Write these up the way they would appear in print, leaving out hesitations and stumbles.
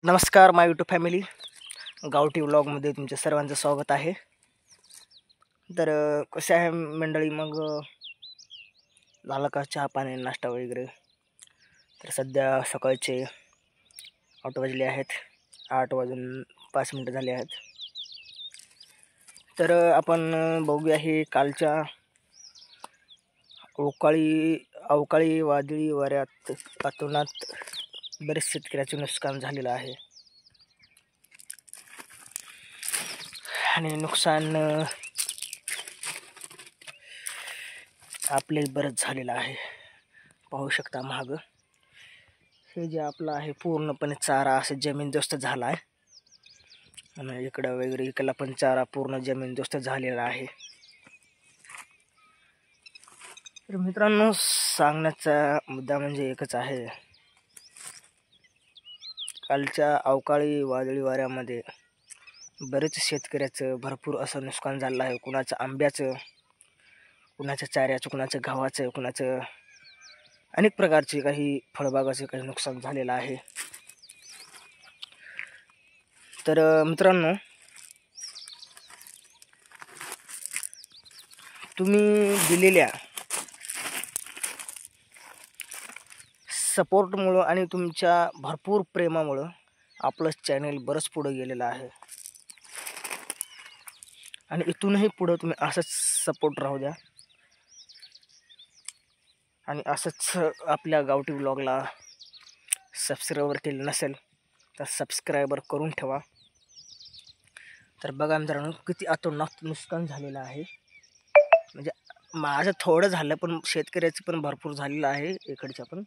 नमस्कार माय YouTube family, गावठी व्लॉगमध्ये तुमच्या सर्वांचं स्वागत आहे. तर कसे आहे मंडळी? मग झालं का चहा पाणी नाश्ता वगैरे? तर सध्या सकाळचे 8 वाजले आहेत. 8 वाजून 5 मिनिटं झाले आहेत. तर आपण बघूया हे कालच्या अवकाळी वादळी वाऱ्यात अतोनात बरेच शेतकऱ्याचे नुकसान झालेलं आहे. आणि नुकसान आपले बरंच झालेलं आहे. पाहू शकता महाग हे जे आपलं आहे पूर्णपणे चारा असं जमीनदोस्त झाला आहे. आणि इकडं वगैरे इकडला पण चारा पूर्ण जमीनदोस्त झालेला आहे. तर मित्रांनो, सांगण्याचा मुद्दा म्हणजे एकच आहे. कालच्या अवकाळी वादळी वाऱ्यामध्ये बरेच शेतकऱ्याचं भरपूर असं नुकसान झालं आहे. कुणाचं आंब्याचं, कुणाच्या चाऱ्याचं, कुणाचं गव्हाचं, कुणाचं अनेक प्रकारचे काही फळबागाचे काही नुकसान झालेलं आहे. तर मित्रांनो, तुम्ही दिलेल्या सपोर्टमुळं आणि तुमच्या भरपूर प्रेमामुळं आपलं चॅनल बरंच पुढं गेलेलं आहे. आणि इथूनही पुढं तुम्ही असंच सपोर्ट राहू द्या. आणि असंच आपल्या गावठी व्लॉगला सबस्क्राईबर केलं नसेल तर सबस्क्रायबर करून ठेवा. तर बघा मित्रांनो, किती अतोनात नुकसान झालेलं आहे. म्हणजे माझं थोडं झालं, पण शेतकऱ्याचं पण भरपूर झालेलं आहे. इकडच्या पण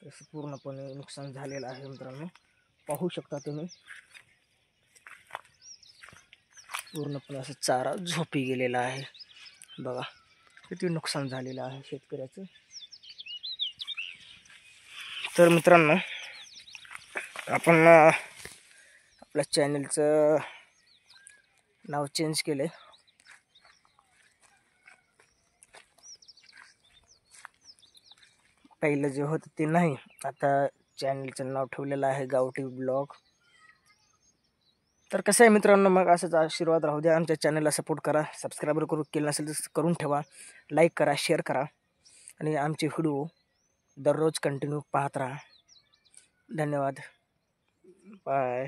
तसं पूर्णपणे नुकसान झालेलं आहे. मित्रांनो, पाहू शकता तुम्ही, पूर्णपणे असं चारा झोपी गेलेला आहे. बघा किती नुकसान झालेलं आहे शेतकऱ्याचं. तर मित्रांनो, आपण आपल्या चॅनलचं नाव चेंज केलं आहे. पहिलं जे होतं ते नाही, आता चॅनलचं नाव ठेवलेलं आहे गावठी ब्लॉग. तर कसं आहे मित्रांनो, मग असंच आशीर्वाद राहू द्या. आमच्या चॅनलला सपोर्ट करा. सबस्क्राईबर केलं नसेल तर करून ठेवा. लाईक करा, शेअर करा आणि आमचे व्हिडिओ दररोज कंटिन्यू पाहत राहा. धन्यवाद. बाय.